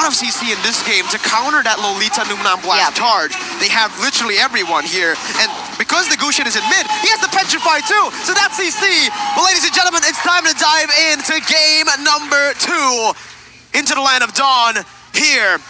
of CC in this game to counter that Lolita Numnan Blast charge. They have literally everyone here. And because the Gushin is in mid, he has the Petrify too. So that's CC. Well, ladies and gentlemen, it's time to dive into game number 2. Into the land of Dawn here.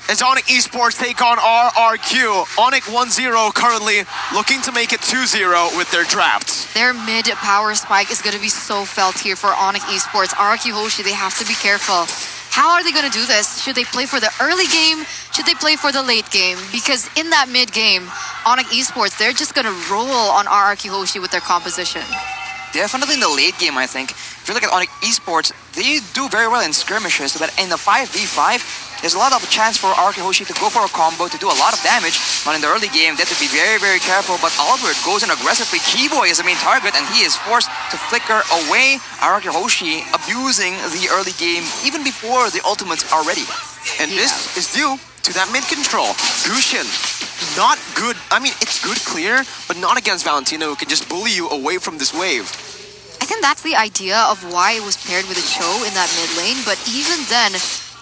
As Onic Esports take on RRQ. Onic 1-0 currently looking to make it 2-0 with their drafts. Their mid power spike is going to be so felt here for Onic Esports. RRQ Hoshi, they have to be careful. How are they going to do this? Should they play for the early game? Should they play for the late game? Because in that mid game, Onic Esports, they're just going to roll on RRQ Hoshi with their composition. Definitely in the late game, I think. If you look at Onic Esports, they do very well in skirmishes, but in the 5v5, there's a lot of chance for RRQ Hoshi to go for a combo, to do a lot of damage. But in the early game, they have to be very, very careful. But Albert goes in aggressively. Keyboy is the main target, and he is forced to flicker away RRQ Hoshi, abusing the early game even before the ultimates are ready. And this is due to that mid control. Gushin, not good. I mean, it's good clear, but not against Valentino, who can just bully you away from this wave. I think that's the idea of why it was paired with a Cho in that mid lane. But even then,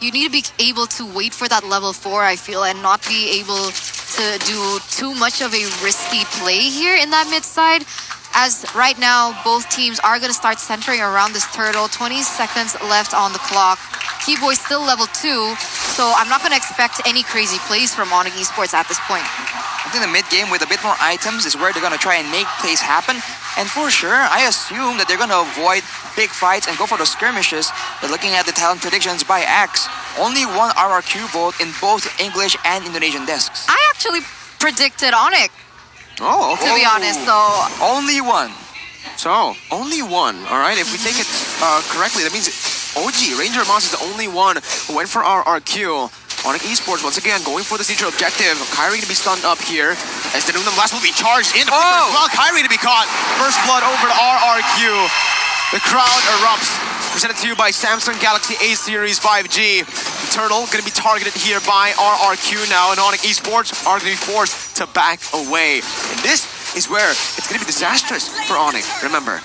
you need to be able to wait for that level 4, I feel, and not be able to do too much of a risky play here in that mid side. As right now, both teams are going to start centering around this turtle. 20 seconds left on the clock. Keyboy still level 2, so I'm not going to expect any crazy plays from Onic Esports at this point. I think the mid game with a bit more items is where they're going to try and make plays happen. And for sure, I assume that they're going to avoid big fights and go for the skirmishes. But looking at the talent predictions by Axe, only one RRQ vote in both English and Indonesian desks. I actually predicted Onic, Oh, okay. to be honest, so... Only one. So, only one. All right, if we take it correctly, that means OG, Ranger Moss, is the only one who went for RRQ. Onic Esports, once again, going for the future objective. Kyrie to be stunned up here, as the Nunam Blast will be charged in. Well, Kyrie to be caught. First blood over to RRQ. The crowd erupts. Presented to you by Samsung Galaxy A Series 5G. The Turtle going to be targeted here by RRQ now, and Onic Esports are going to be forced to back away. And this is where it's going to be disastrous for Onic, remember.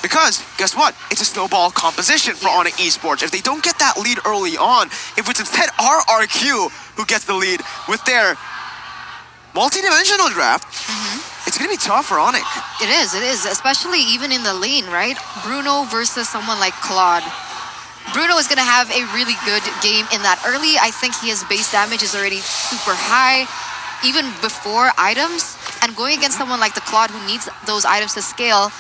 Because, guess what? It's a snowball composition for Onic Esports. If they don't get that lead early on, if it's instead RRQ who gets the lead with their multi-dimensional draft, it's going to be tough for Onic. It is, especially even in the lane, right? Bruno versus someone like Claude. Bruno is going to have a really good game in that early. I think his base damage is already super high, even before items. And going against someone like the Claude who needs those items to scale,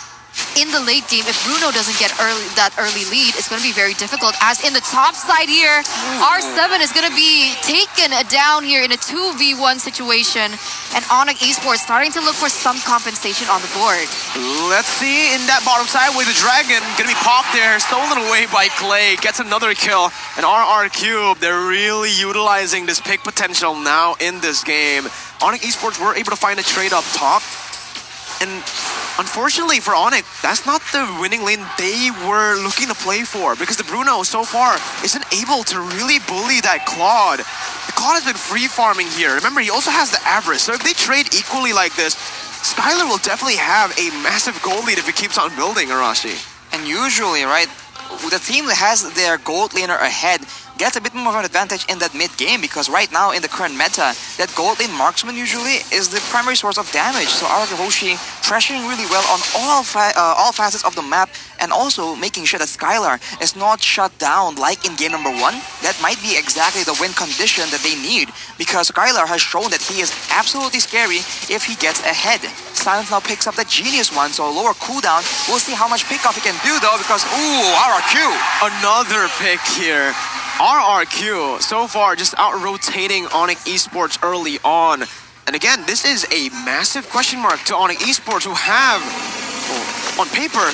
in the late game, if Bruno doesn't get that early lead, it's going to be very difficult. As in the top side here, R7 is going to be taken down here in a 2v1 situation. And Onic Esports starting to look for some compensation on the board. Let's see in that bottom side with the Dragon. Going to be popped there, stolen away by Clay. Gets another kill. And RRQ, they're really utilizing this pick potential now in this game. Onic Esports were able to find a trade up top. And unfortunately for Onic, that's not the winning lane they were looking to play for, because the Bruno so far isn't able to really bully that Claude. The Claude has been free farming here. Remember, he also has the Avarice, so if they trade equally like this, Skylar will definitely have a massive gold lead if he keeps on building, Arashi. And usually, right, the team that has their gold laner ahead gets a bit more of an advantage in that mid game, because right now in the current meta, that gold lane marksman usually is the primary source of damage. So RRQ Hoshi pressuring really well on all facets of the map, and also making sure that Skylar is not shut down like in game number 1. That might be exactly the win condition that they need, because Skylar has shown that he is absolutely scary if he gets ahead. Silence now picks up the Genius one, so lower cooldown. We'll see how much pickoff he can do though, because ooh, RRQ! Another pick here. RRQ, so far, just out-rotating Onic Esports early on. And again, this is a massive question mark to Onic Esports, who have, on paper,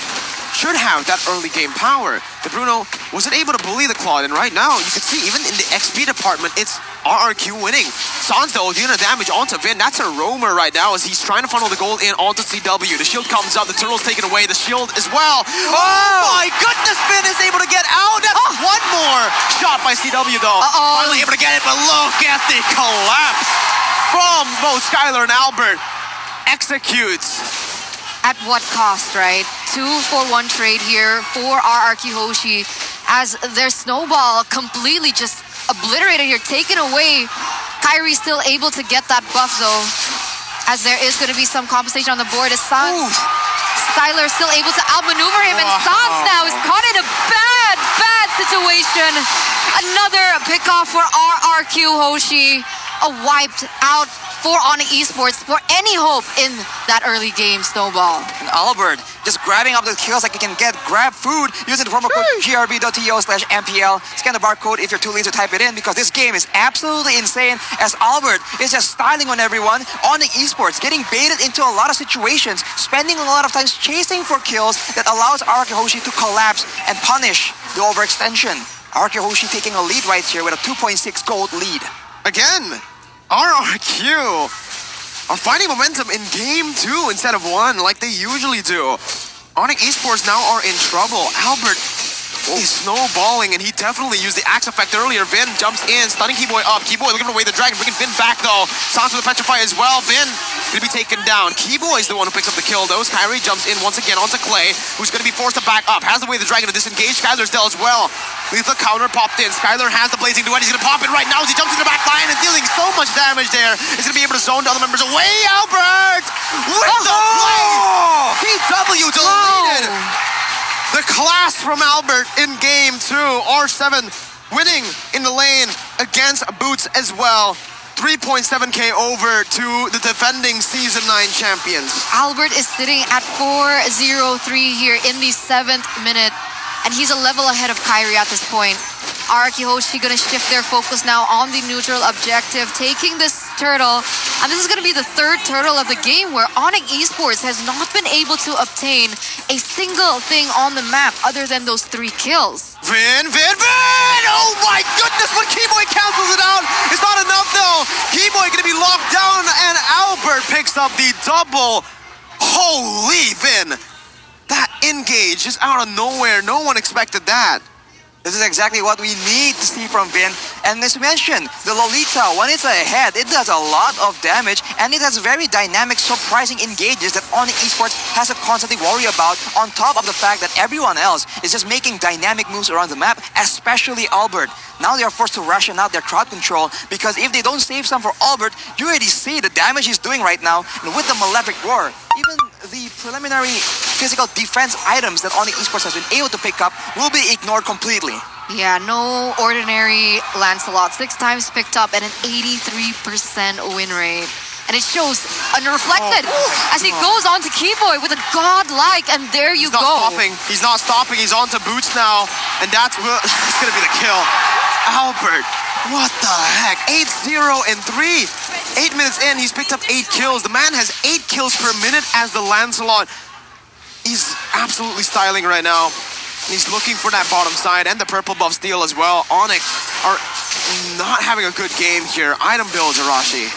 should have that early game power. The Bruno wasn't able to bully the Claude, and right now, you can see even in the XP department, it's RRQ winning. Sans though, doing the damage onto Vin. That's a roamer right now as he's trying to funnel the gold in onto CW. The shield comes up, the turtle's taken away, the shield as well. Oh my goodness, Vin is able to get out. That's one more shot by CW though. Finally able to get it, but look at the collapse from both Skylar and Albert. Executes. At what cost, right? 2-for-1 trade here for RRQ Hoshi, as their snowball completely just obliterated here, taken away. Kyrie still able to get that buff though, as there is going to be some compensation on the board as Skylar still able to outmaneuver him, and Sans now is caught in a bad situation. Another pick-off for RRQ Hoshi. A wiped out for Onic Esports for any hope in that early game snowball. And Albert just grabbing up the kills like you can get grab food using the promo code grb.to/MPL. Scan the barcode if you're too lazy to type it in, because this game is absolutely insane as Albert is just styling on everyone. Onic Esports getting baited into a lot of situations, spending a lot of time chasing for kills that allows RRQ Hoshi to collapse and punish the overextension. RRQ Hoshi taking a lead right here with a 2.6 gold lead. Again, RRQ are finding momentum in game 2 instead of 1 like they usually do. Onic Esports now are in trouble. Albert is snowballing, and he definitely used the axe effect earlier. Vin jumps in, stunning Keyboy up. Keyboy looking for away the dragon, bringing Vin back though. Sans with the petrify as well. Vin gonna be taken down. Keyboy is the one who picks up the kill though. Kyrie jumps in once again onto Clay, who's gonna be forced to back up. Has the way the dragon to disengage. Skylar still as well. Lethal counter popped in. Skylar has the blazing duet. He's gonna pop it right now as he jumps into the back line and dealing so much damage there. He's gonna be able to zone the other members away. Albert with the play. TW deleted. The class from Albert in game 2. R7 winning in the lane against Boots as well. 3.7k over to the defending Season 9 champions. Albert is sitting at 4-0-3 here in the 7th minute, and he's a level ahead of Kyrie at this point. RRQ Hoshi gonna shift their focus now on the neutral objective, taking this turtle, and this is gonna be the 3rd turtle of the game where Onic Esports has not been able to obtain a single thing on the map other than those 3 kills. Vin! Oh my goodness, when Keyboy cancels it out, it's not enough though. Keyboy gonna be locked down, and Albert picks up the double. Holy Vin! That engage just out of nowhere. No one expected that. This is exactly what we need to see from Vin. And as mentioned, the Lolita, when it's ahead, it does a lot of damage, and it has very dynamic, surprising engages that Onic Esports has to constantly worry about, on top of the fact that everyone else is just making dynamic moves around the map, especially Albert. Now they are forced to ration out their crowd control, because if they don't save some for Albert, you already see the damage he's doing right now. And with the Malefic Roar, even the preliminary physical defense items that Onic Esports has been able to pick up will be ignored completely. Yeah, no ordinary Lancelot. 6 times picked up and an 83% win rate. And it shows unreflected as he goes on to Keyboy with a godlike, and there you go. He's not stopping. He's on to Boots now, and that's going to be the kill. Albert, what the heck? 8-0 and 3. 8 minutes in, he's picked up 8 kills. The man has 8 kills per minute as the Lancelot. He's absolutely styling right now. He's looking for that bottom side and the purple buff steal as well. Onic are not having a good game here. Item build, Arashi.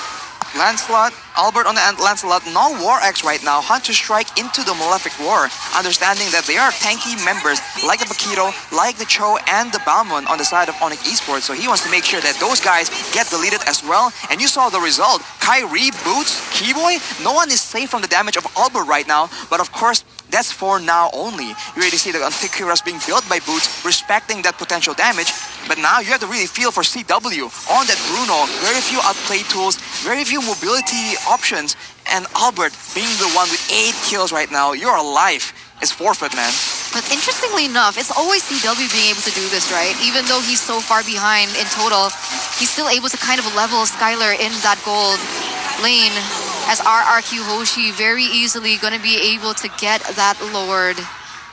Lancelot, Albert on the Lancelot, no War X right now. Hunter Strike into the Malefic War, understanding that they are tanky members like the Bakito, like the Cho, and the Balmon on the side of Onic Esports. So he wants to make sure that those guys get deleted as well. And you saw the result. Kyrie, Boots, Keyboy, no one is safe from the damage of Albert right now. But of course, that's for now only. You already see the Antikyras being built by Boots, respecting that potential damage. But now you have to really feel for CW on that Bruno. Very few outplay tools, very few mobility options, and Albert being the one with 8 kills right now. Your life is forfeit, man. But interestingly enough, it's always CW being able to do this, right? Even though he's so far behind in total, he's still able to kind of level Skylar in that gold lane, as RRQ Hoshi very easily going to be able to get that lowered.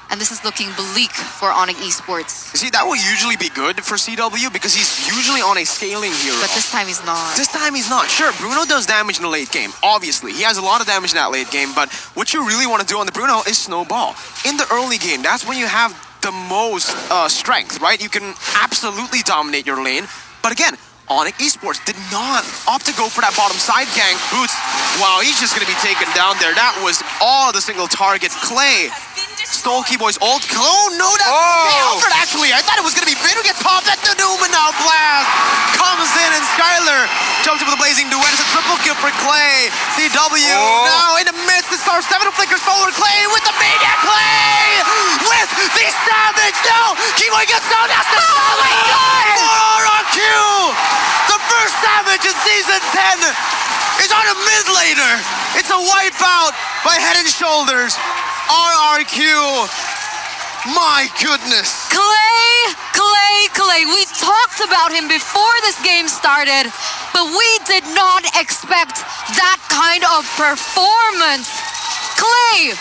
And this is looking bleak for Onic Esports. You see, that will usually be good for CW because he's usually on a scaling hero. But this time he's not. This time he's not. Sure, Bruno does damage in the late game. Obviously, he has a lot of damage in that late game. But what you really want to do on the Bruno is snowball. In the early game, that's when you have the most strength, right? You can absolutely dominate your lane. But again, Onic Esports did not opt to go for that bottom side gank. Boots, wow, he's just going to be taken down there. That was all the single target. Clay stole Keyboy's ult. Oh, no, that's okay, Albert, actually. I thought it was going to be Vin who gets popped at the Numenau blast. Comes in, and Skylar jumps in with a blazing duet. It's a triple kill for Clay. CW now in the midst. The star 7 flickers forward. Clay with the maniac. Clay with the savage. No, Kimo gets down. That's the for RRQ. The first savage in season 10 is on a mid laner. It's a wipeout by Head and Shoulders. RRQ. My goodness. Clay. We talked about him before this game started, but we did not expect that kind of performance. Clay,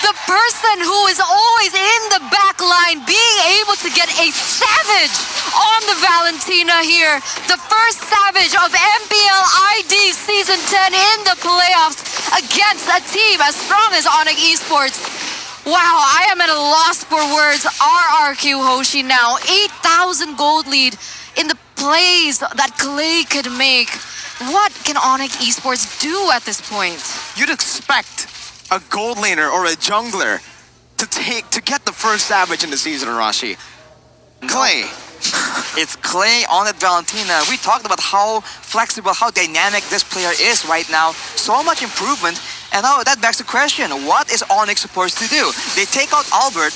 the person who is always in the back line, being able to get a savage on the Valentina here. The first savage of MPL ID Season 10 in the playoffs against a team as strong as Onic Esports. Wow, I am at a loss for words. RRQ Hoshi now, 8,000 gold lead in the plays that Clay could make. What can Onic Esports do at this point? You'd expect a gold laner or a jungler to get the first savage in the season, Arashi. Clay. It's Clay on that Valentina. We talked about how flexible, how dynamic this player is right now. So much improvement. And now that begs the question, what is Onic supposed to do? They take out Albert,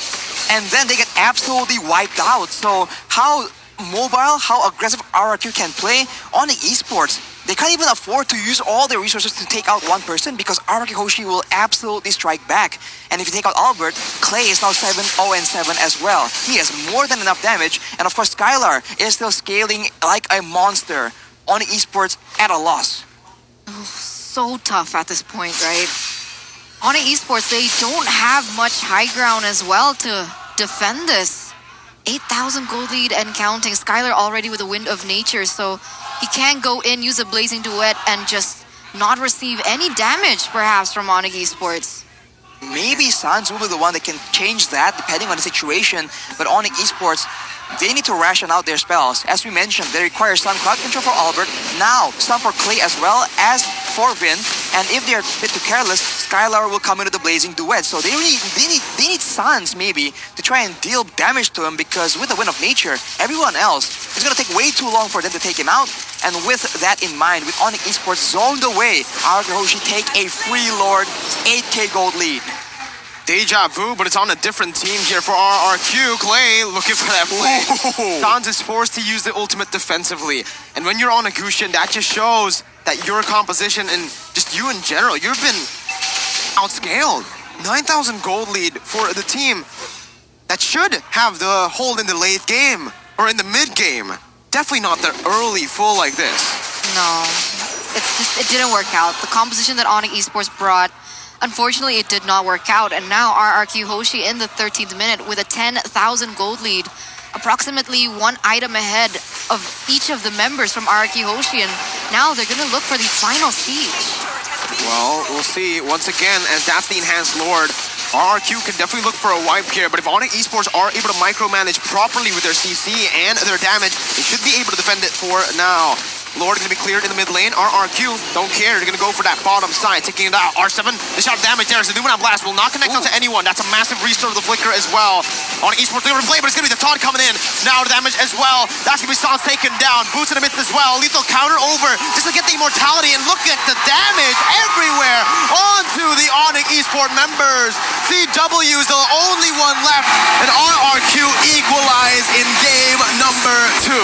and then they get absolutely wiped out. So how mobile, how aggressive RRQ can play, Onic Esports, they can't even afford to use all their resources to take out one person because RRQ Hoshi will absolutely strike back. And if you take out Albert, Clay is now 7-0-7 as well. He has more than enough damage. And of course, Skylar is still scaling like a monster. Onic Esports at a loss. So tough at this point, right? Onic Esports, they don't have much high ground as well to defend this. 8,000 gold lead and counting. Skylar already with the Wind of Nature, so he can go in, use a Blazing Duet, and just not receive any damage, perhaps, from Onic Esports. Maybe Sans will be the one that can change that, depending on the situation. But Onic Esports, they need to ration out their spells. As we mentioned, they require Stun Cloud Control for Albert, now Stun for Clay as well as for Vin. And if they're a bit too careless, Skylar will come into the Blazing Duet. So they need Sans maybe to try and deal damage to him, because with the Wind of Nature, everyone else is going to take way too long for them to take him out. And with that in mind, with Onic Esports zoned away, RRQ Hoshi take a free Lord 8k gold lead. Deja vu, but it's on a different team here for RRQ. Clay looking for that play. Sans is forced to use the ultimate defensively. And when you're on a Gushin, that just shows that your composition and just you in general, you've been outscaled. 9,000 gold lead for the team that should have the hold in the late game or in the mid game. Definitely not the early full like this. No, it didn't work out. The composition that Onic Esports brought, unfortunately, it did not work out. And now RRQ Hoshi in the 13th minute with a 10,000 gold lead, approximately one item ahead of each of the members from RRQ Hoshi. And now they're going to look for the final siege. Well, we'll see once again, as that's the enhanced Lord. RRQ can definitely look for a wipe here, but if Onic Esports are able to micromanage properly with their CC and their damage, they should be able to defend it for now. Lord going to be cleared in the mid lane. RRQ don't care. They're going to go for that bottom side, taking it out. R7, the shot damage there. So the Luminant Blast will not connect onto anyone. That's a massive restore of the Flicker as well. Onic Esports they're going to play, but it's going to be the taunt coming in. Now the damage as well. That's going to be Sans taken down. Boots in the midst as well. Lethal counter over just to get the immortality, and look at the damage everywhere onto the Onic Esports members. CW is the only one left, and RRQ equalize in game number 2.